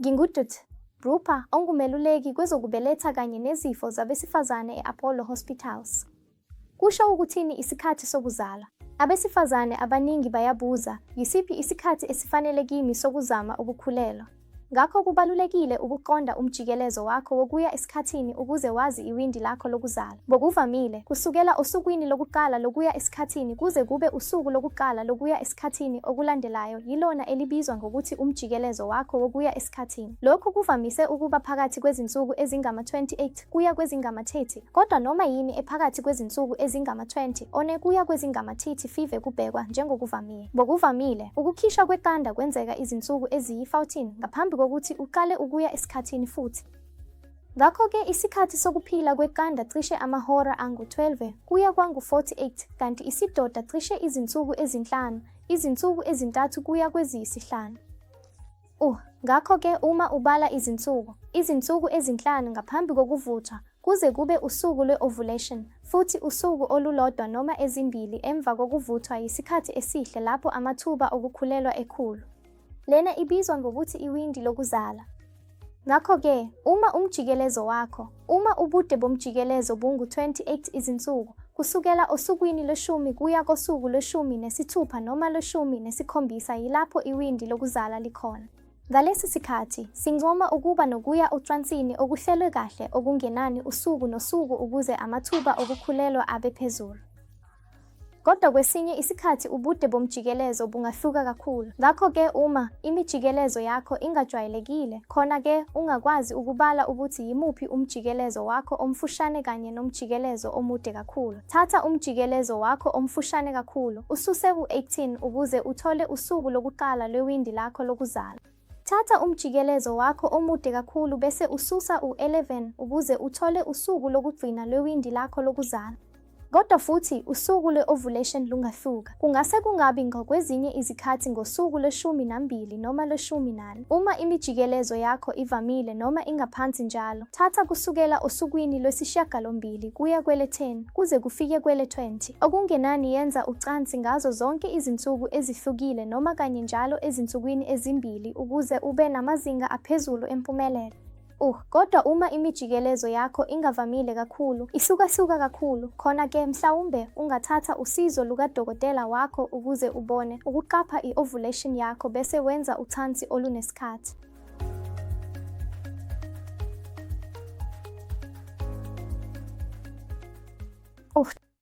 Ngingudut Brupa, ongumeluleki kwezokubeletha kanye nezifo zabesifazane e-Apollo Hospitals. Kusho ukuthini isikhathi sokuzala? Abesifazane abaningi bayabuza, yisiphi isikhathi esifanele kimi sokuzama ukukhulelwa? Ngakho kubalulekile ukuqonda umjikelezo wakho wokuya esikhathini ukuze wazi iwindi lakho lokuzala. Ngokuvamile, kusukela osukwini lokuqala lokuya esikhathini kuze kube usuku lokuqala lokuya esikhathini okulandelayo yilona elibizwa ngokuthi umjikelezo wakho wokuya esikhathini. Lokhu kuvamise ukuba phakathi kwezinsuku ezingama-28 kuya kwezingama-30, kodwa noma yini ephakathi kwezinsuku ezingama-20 one kuya kwezingama-30 five kubhekwa njengokuvamile. Ngokuvamile, ukukhishwa kweqanda kwenzeka izinsuku eziyi-14 ngaphambi kokuthi uqale ukuya esikhathini futhi. Ngakho-ke isikhathi sokuphila kweqanda cishe amahora angu-12 kuya kwangu-48 kanti isidoda cishe izinsuku ezinhlanu, izinsuku ezintathu kuya kweziyisihlanu. Ngakho-ke uma ubala izinsuku ezinhlanu ngaphambi kokuvuthwa kuze kube usuku lwe-ovulation, futhi usuku olulodwa noma ezimbili emva kokuvuthwa yisikhathi esihle lapho amathuba okukhulelwa ekhulu. Lena ibizwa ngokuthi iwindi lokuzala. Ngakho-ke, uma ubude bomjikelezo bungu-28 izinsuku, kusukela osukwini lwe-10 kuya kosuku lwe-16 noma lwe-17 yilapho iwindi lokuzala likhona. Ngalesi sikhathi, sincoma ukuba nokuya ocansini okuhlelwe kahle okungenani usuku nosuku ukuze amathuba okukhulelwa abe phezulu. Kodwa kwesinye isikhathi ubude bomjikelezo bungahluka kakhulu. Ngakho-ke uma imijikelezo yakho ingajwayelekile, khona-ke ungakwazi ukubala ukuthi yimuphi umjikelezo wakho omfushane kanye nomjikelezo omude kakhulu. Thatha umjikelezo wakho omfushane kakhulu, ususe ku-18 ukuze uthole usuku lokuqala lwewindi lakho lokuzala. Thatha umjikelezo wakho omude kakhulu bese ususa u-11 ukuze uthole usuku lokugcina lwewindi lakho lokuzala. Kodwa futhi usuku lwe-ovulation lungahluka. Kungase kungabi ngokwezinye izikhathi ngosuku lwe-12 noma lwe-14. Uma imijikelezo yakho ivamile noma ingaphansi njalo, thatha kusukela osukwini lwesi-8 kuya kwele-10 kuze kufike kwele-20. Okungenani yenza ucansi ngazo zonke izinsuku ezihlukile noma kanye njalo ezinsukwini ezimbili ukuze ube namazinga aphezulu empumelelo. Kodwa uma imijikelezo yakho ingavamile kakhulu, ihlukahluka kakhulu, khona-ke mhlawumbe ungathatha usizo lukadokotela wakho ukuze ubone ukuqapha i-ovulation yakho bese wenza ucansi olunesikhathi.